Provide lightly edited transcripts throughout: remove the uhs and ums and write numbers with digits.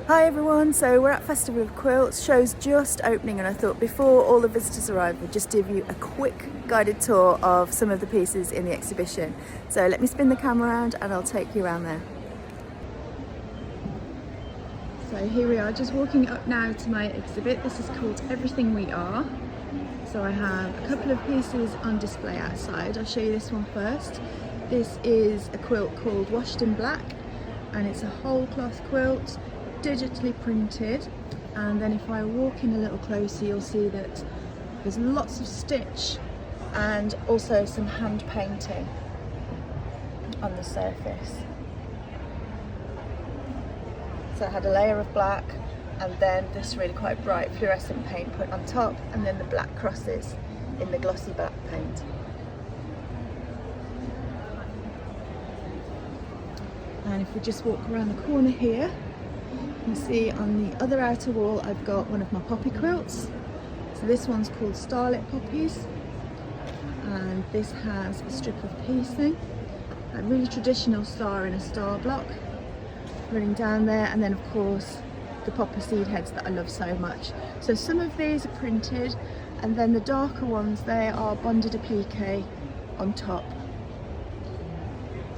Hi everyone, so we're at Festival of Quilts, show's just opening, and I thought before all the visitors arrive we'd just give you a quick guided tour of some of the pieces in the exhibition. So let me spin the camera around and I'll take you around there. So here we are, just walking up now to my exhibit. This is called Everything We Are. So I have a couple of pieces on display outside. I'll show you this one first. This is a quilt called Washed in Black, and it's a whole cloth quilt, digitally printed. And then if I walk in a little closer, you'll see that there's lots of stitch and also some hand painting on the surface. So I had a layer of black and then this really quite bright fluorescent paint put on top, and then the black crosses in the glossy black paint. And if we just walk around the corner here, you see on the other outer wall I've got one of my poppy quilts. So this one's called Starlit Poppies, and this has a strip of piecing, a really traditional star in a star block running down there, and then of course the popper seed heads that I love so much. So some of these are printed, and then the darker ones, they are bonded applique on top.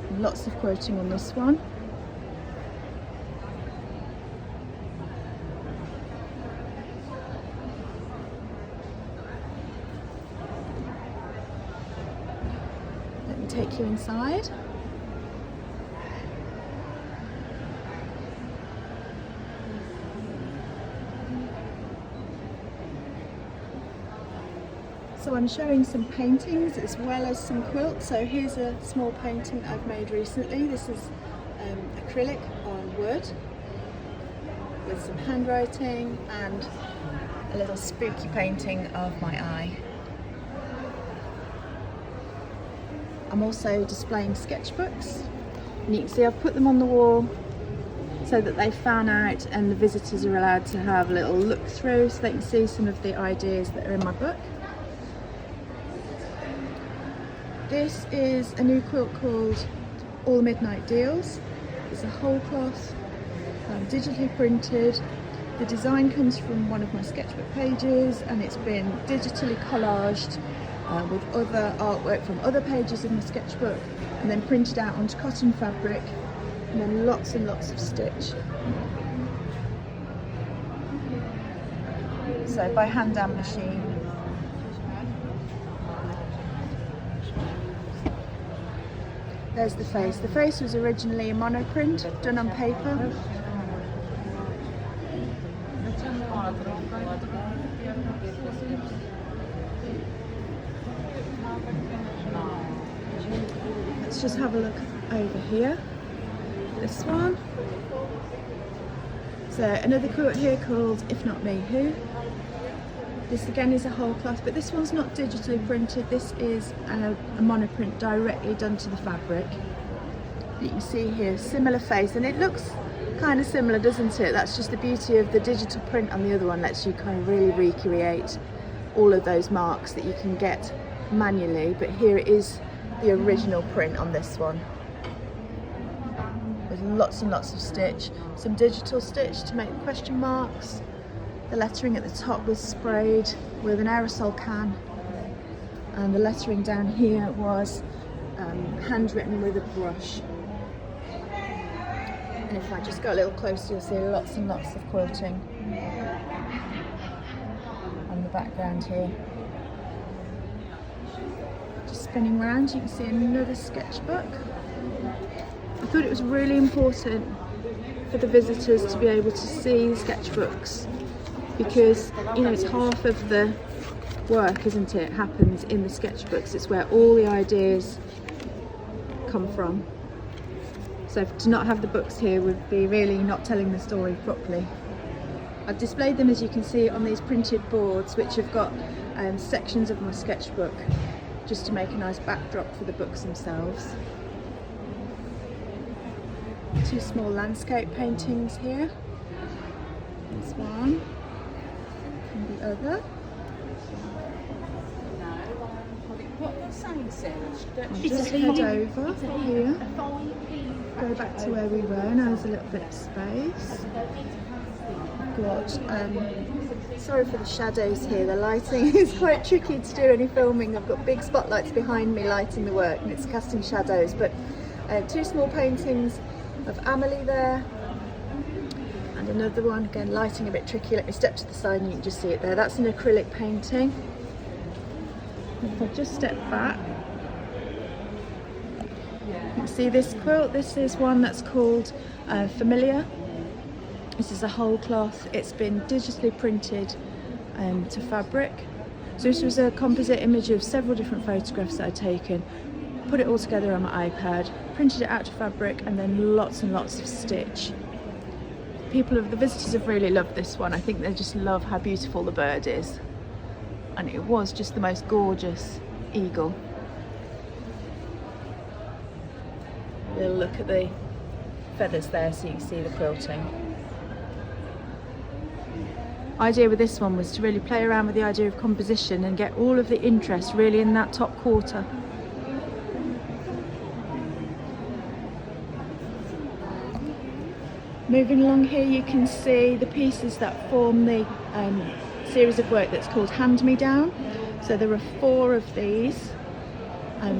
And lots of quilting on this one. Let me take you inside. So I'm showing some paintings as well as some quilts. So here's a small painting I've made recently. This is acrylic on wood with some handwriting and a little spooky painting of my eye. I'm also displaying sketchbooks, and you can see I've put them on the wall so that they fan out and the visitors are allowed to have a little look through so they can see some of the ideas that are in my book. This is a new quilt called All Midnight Deals. It's a whole cloth, digitally printed. The design comes from one of my sketchbook pages, and it's been digitally collaged with other artwork from other pages in my sketchbook, and then printed out onto cotton fabric, and then lots and lots of stitch. So by hand dam machine. There's the face. The face was originally a monoprint done on paper. Let's just have a look over here. This one. So another quilt here called If Not Me Who. This again is a whole cloth, but this one's not digitally printed. This is a monoprint directly done to the fabric. You can see here, similar face, and it looks kind of similar, doesn't it? That's just the beauty of the digital print on the other one, lets you kind of really recreate all of those marks that you can get manually, but here it is the original print on this one. With lots and lots of stitch, some digital stitch to make question marks. The lettering at the top was sprayed with an aerosol can, and the lettering down here was handwritten with a brush. And if I just go a little closer, you'll see lots and lots of quilting on the background here. Just spinning around, you can see another sketchbook. I thought it was really important for the visitors to be able to see the sketchbooks, because you know, it's half of the work, isn't it? It happens in the sketchbooks. It's where all the ideas come from. So to not have the books here would be really not telling the story properly. I've displayed them, as you can see, on these printed boards, which have got sections of my sketchbook, just to make a nice backdrop for the books themselves. Two small landscape paintings here. This one and the other. Just head over here, go back to where we were. Now there's a little bit of space. Got sorry for the shadows here, the lighting is quite tricky to do any filming. I've got big spotlights behind me lighting the work and it's casting shadows, but two small paintings of Amelie there, and another one, again lighting a bit tricky. Let me step to the side and you can just see it there. That's an acrylic painting. If I just step back, you can see this quilt. This is one that's called Familiar. This is a whole cloth. It's been digitally printed to fabric. So this was a composite image of several different photographs that I'd taken, put it all together on my iPad, printed it out to fabric, and then lots and lots of stitch. The visitors have really loved this one. I think they just love how beautiful the bird is. And it was just the most gorgeous eagle. A little look at the feathers there so you can see the quilting. Idea with this one was to really play around with the idea of composition and get all of the interest really in that top quarter. Moving along here, you can see the pieces that form the series of work that's called Hand Me Down. So there are 4 of these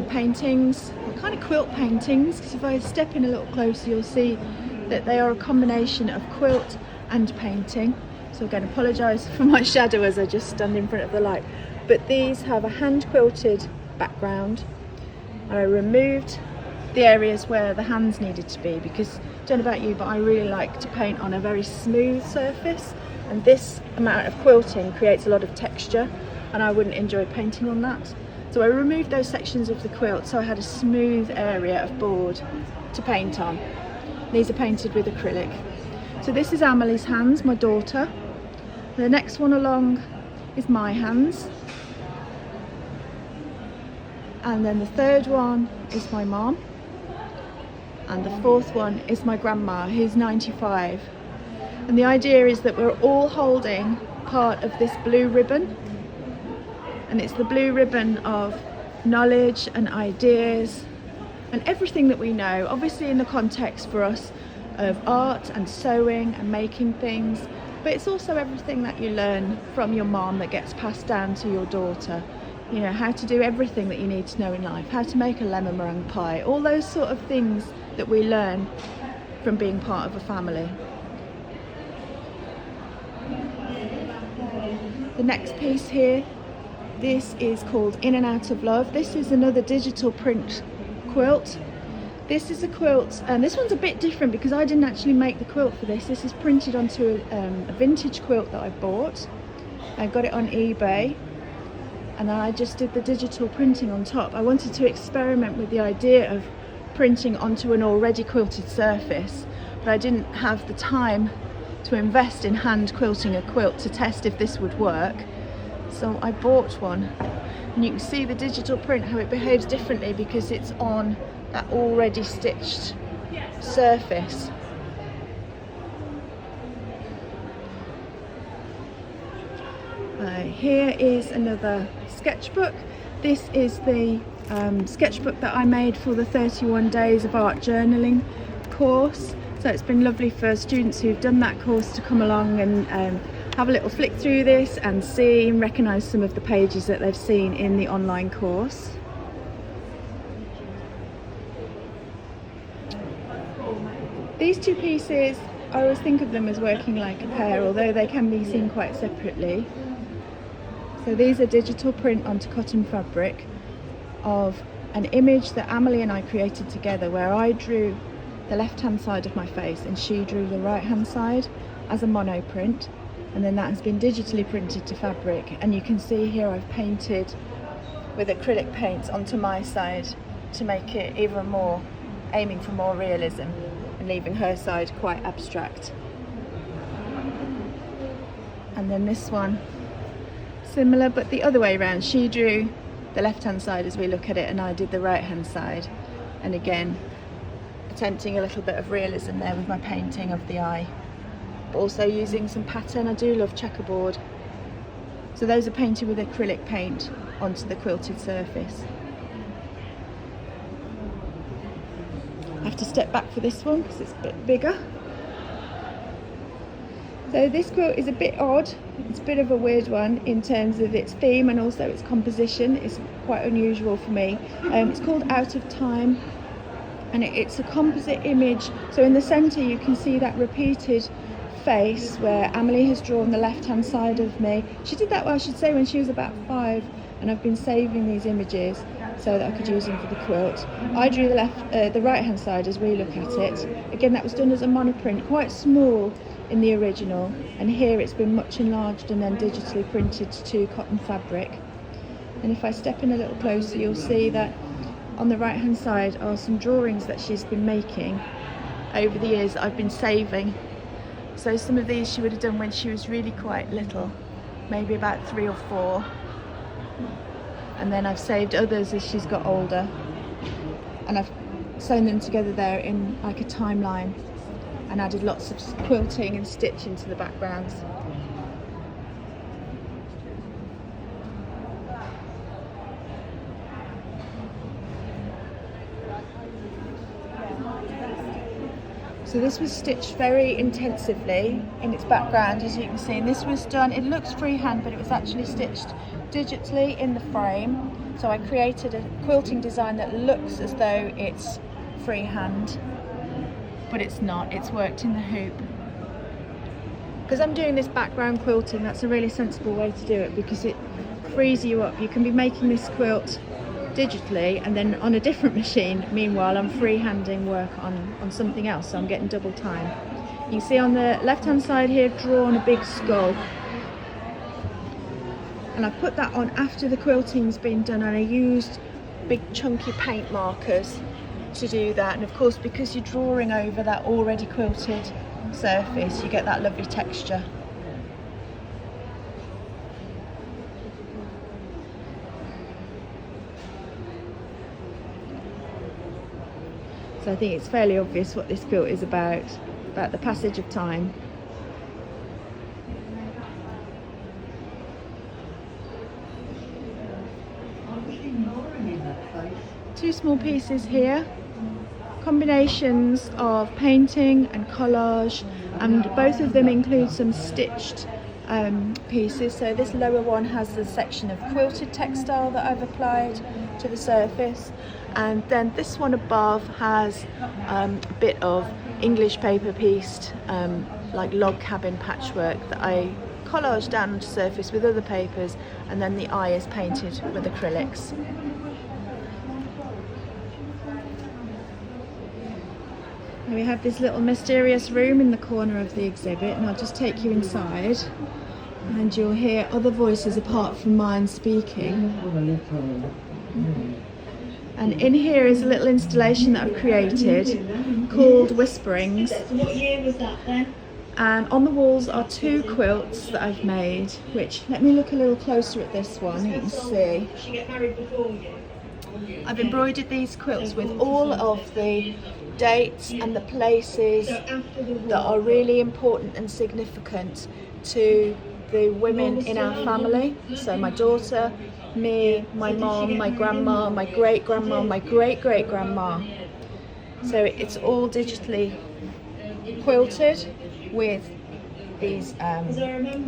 paintings, kind of quilt paintings, because if I step in a little closer you'll see that they are a combination of quilt and painting. So again, apologise for my shadow as I just stand in front of the light. But these have a hand quilted background. I removed the areas where the hands needed to be because, I don't know about you, but I really like to paint on a very smooth surface, and this amount of quilting creates a lot of texture and I wouldn't enjoy painting on that. So I removed those sections of the quilt so I had a smooth area of board to paint on. These are painted with acrylic. So this is Amelie's hands, my daughter. The next one along is my hands. And then the third one is my mom. And the fourth one is my grandma, who's 95. And the idea is that we're all holding part of this blue ribbon. And it's the blue ribbon of knowledge and ideas and everything that we know, obviously in the context for us of art and sewing and making things, but it's also everything that you learn from your mom that gets passed down to your daughter. You know, how to do everything that you need to know in life, how to make a lemon meringue pie, all those sort of things that we learn from being part of a family. The next piece here, this is called In and Out of Love. This is another digital print quilt. This is a quilt, and this one's a bit different because I didn't actually make the quilt for this. This is printed onto a vintage quilt that I bought. I got it on eBay, and I just did the digital printing on top. I wanted to experiment with the idea of printing onto an already quilted surface, but I didn't have the time to invest in hand quilting a quilt to test if this would work. So I bought one, and you can see the digital print, how it behaves differently because it's on that already stitched surface. Here is another sketchbook. This is the sketchbook that I made for the 31 Days of Art Journaling course. So it's been lovely for students who've done that course to come along and have a little flick through this and see and recognise some of the pages that they've seen in the online course. These two pieces, I always think of them as working like a pair, although they can be seen quite separately. So these are digital print onto cotton fabric of an image that Amelie and I created together, where I drew the left hand side of my face and she drew the right hand side as a mono print, and then that has been digitally printed to fabric. And you can see here I've painted with acrylic paint onto my side to make it even more, aiming for more realism and leaving her side quite abstract. And then this one, similar but the other way around. She drew the left hand side as we look at it and I did the right hand side, and again attempting a little bit of realism there with my painting of the eye, but also using some pattern. I do love checkerboard. So those are painted with acrylic paint onto the quilted surface. I have to step back for this one because it's a bit bigger. So this quilt is a bit odd. It's a bit of a weird one in terms of its theme and also its composition. It's quite unusual for me. It's called Out of Time, and it's a composite image. So in the centre you can see that repeated face where Amelie has drawn the left hand side of me. She did that, well, I should say, when she was about 5, and I've been saving these images so that I could use them for the quilt. I drew the right hand side as we look at it. Again, that was done as a monoprint, quite small in the original, and here it's been much enlarged and then digitally printed to cotton fabric. And if I step in a little closer, you'll see that on the right hand side are some drawings that she's been making over the years that I've been saving. So some of these she would have done when she was really quite little, maybe about 3 or 4. And then I've saved others as she's got older, and I've sewn them together there in like a timeline and added lots of quilting and stitching to the backgrounds. So this was stitched very intensively in its background, as you can see, and this was done, it looks freehand, but it was actually stitched digitally in the frame. So I created a quilting design that looks as though it's freehand, but it's not, it's worked in the hoop. Because I'm doing this background quilting, that's a really sensible way to do it, because it frees you up. You can be making this quilt digitally and then on a different machine, meanwhile I'm freehanding work on something else, so I'm getting double time. You can see on the left hand side here I've drawn a big skull, and I put that on after the quilting's been done, and I used big chunky paint markers to do that. And of course, because you're drawing over that already quilted surface, you get that lovely texture. So I think it's fairly obvious what this quilt is about the passage of time. Two small pieces here, combinations of painting and collage, and both of them include some stitched pieces. So this lower one has a section of quilted textile that I've applied to the surface, and then this one above has a bit of English paper pieced like log cabin patchwork that I collaged down onto the surface with other papers, and then the eye is painted with acrylics. And we have this little mysterious room in the corner of the exhibit, and I'll just take you inside and you'll hear other voices apart from mine speaking. And in here is a little installation that I've created called Whisperings. What year was that then? And on the walls are 2 quilts that I've made, which, let me look a little closer at this one, you can see. Did she get married before you? I've embroidered these quilts with all of the dates and the places that are really important and significant to the women in our family. So my daughter, me, my mom, my grandma, my great-grandma, my great-great-grandma. So it's all digitally quilted with these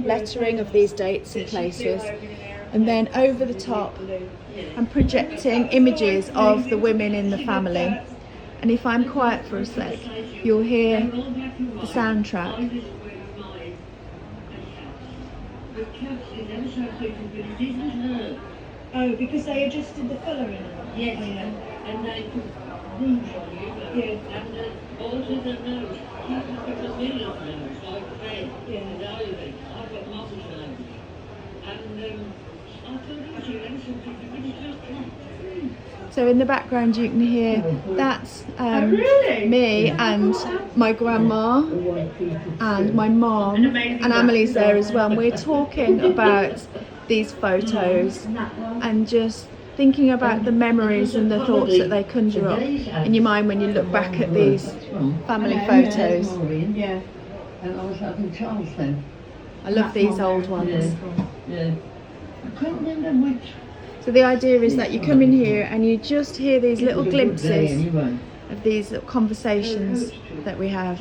lettering of these dates and places, and then over the top I'm projecting images of the women in the family. And if I'm quiet for a sec, you'll hear the soundtrack. Oh, because they adjusted the colour in it? Yes, and they put rouge on you, and altered the nose. Because we love nose, like red and ivy. I've got mother's nose. And I thought it was you, and something, but it's just that. So in the background you can hear that's me and my grandma and my mom, and Amelie's there as well, and we're talking about these photos and just thinking about the memories and the thoughts that they conjure up in your mind when you look back at these family photos. Yeah, and I was having Charles then. I love these old ones. Yeah. I can't remember which. So So the idea is that you come in here and you just hear these little glimpses of these little conversations that we have.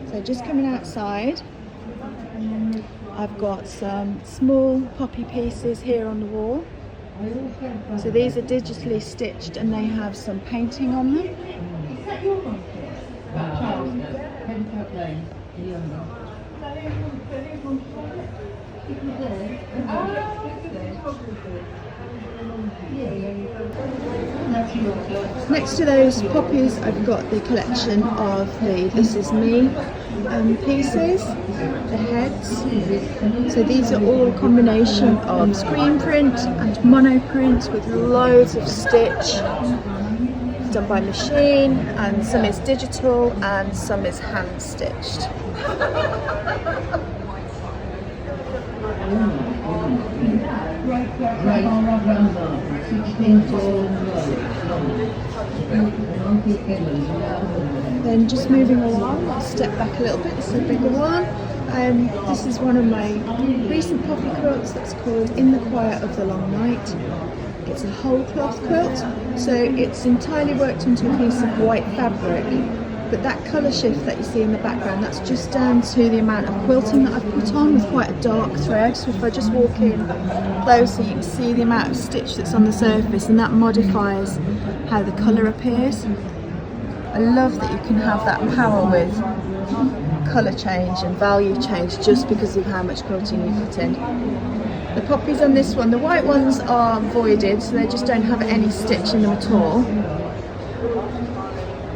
So just coming outside, I've got some small poppy pieces here on the wall. So these are digitally stitched and they have some painting on them. Next to those poppies, I've got the collection of the This Is Me pieces, the heads. So these are all a combination of screen print and monoprint with loads of stitch done by machine, and some is digital and some is hand stitched. Then just moving along, I'll step back a little bit, this is a bigger one. This is one of my recent poppy quilts that's called In the Quiet of the Long Night. It's a whole cloth quilt, so it's entirely worked onto a piece of white fabric. But that colour shift that you see in the background, that's just down to the amount of quilting that I've put on with quite a dark thread. So if I just walk in closer, you can see the amount of stitch that's on the surface, and that modifies how the colour appears. I love that you can have that power with colour change and value change just because of how much quilting you put in. The poppies on this one, the white ones are voided, so they just don't have any stitch in them at all.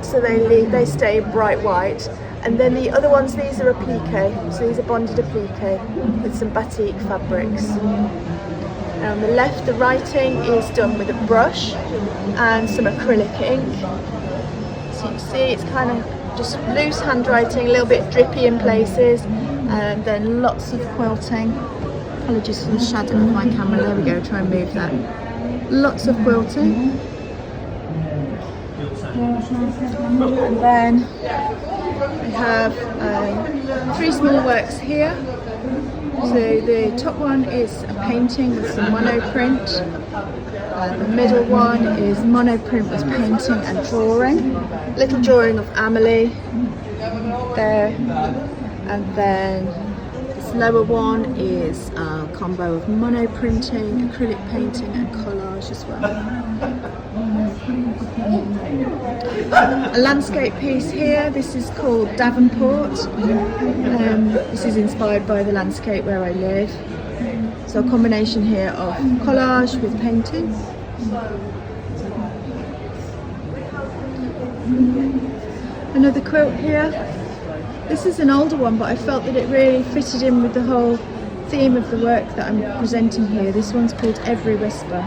So they stay bright white. And then the other ones, these are applique, so these are bonded applique with some batik fabrics. And on the left, the writing is done with a brush and some acrylic ink. So you can see it's kind of just loose handwriting, a little bit drippy in places, and then lots of quilting. Apologies for the shadow of my camera, there we go, try and move that. Lots of quilting. And then we have 3 small works here. So the top one is a painting with some monoprint. The middle one is monoprint with painting and drawing. Little drawing of Amelie there. And then this lower one is a combo of monoprinting, acrylic painting and collage as well. A landscape piece here, this is called Davenport. This is inspired by the landscape where I live. So a combination here of collage with painting. Another quilt here. This is an older one, but I felt that it really fitted in with the whole theme of the work that I'm presenting here. This one's called Every Whisper.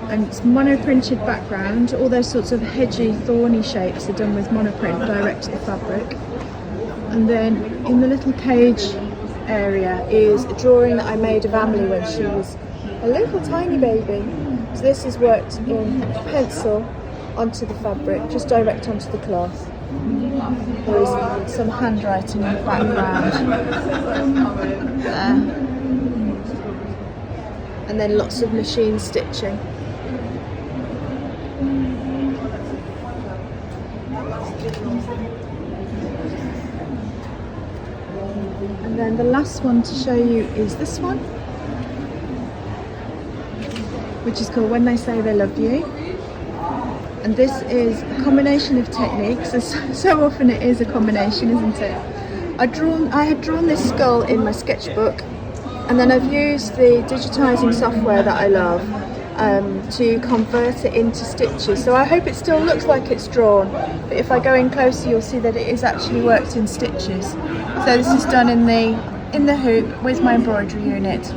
And it's monoprinted background, all those sorts of hedgy, thorny shapes are done with monoprint direct to the fabric. And then in the little cage area is a drawing that I made of Amelie when she was a little tiny baby. So this is worked in pencil onto the fabric, just direct onto the cloth. There is some handwriting in the background there. And then lots of machine stitching. And then the last one to show you is this one, which is called When They Say They Love You. And this is a combination of techniques, so often it is a combination, isn't it? I had drawn this skull in my sketchbook, and then I've used the digitising software that I love to convert it into stitches. So I hope it still looks like it's drawn, but if I go in closer you'll see that it is actually worked in stitches. So this is done in the hoop with my embroidery unit,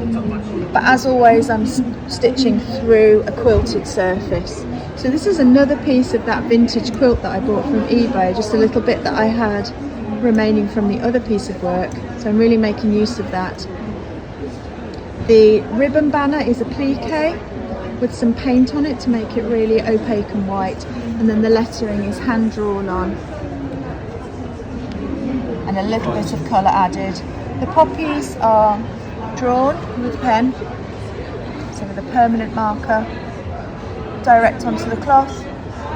but as always I'm stitching through a quilted surface. So this is another piece of that vintage quilt that I bought from eBay, just a little bit that I had remaining from the other piece of work, so I'm really making use of that. The ribbon banner is applique with some paint on it to make it really opaque and white, and then the lettering is hand drawn on and a little bit of colour added. The poppies are drawn with a pen, so with a permanent marker, direct onto the cloth,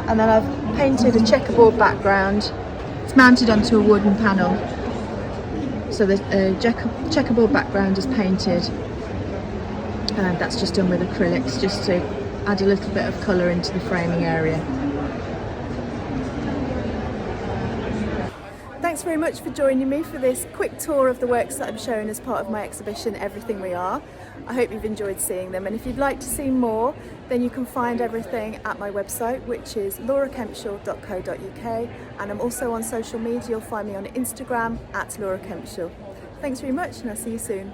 and then I've painted a checkerboard background. It's mounted onto a wooden panel, so the checkerboard background is painted, and that's just done with acrylics just to add a little bit of colour into the framing area. Thanks very much for joining me for this quick tour of the works that I'm showing as part of my exhibition Everything We Are. I hope you've enjoyed seeing them, and if you'd like to see more, then you can find everything at my website, which is laurakemshall.co.uk, and I'm also on social media. You'll find me on Instagram at Laura Kemshall. Thanks very much, and I'll see you soon.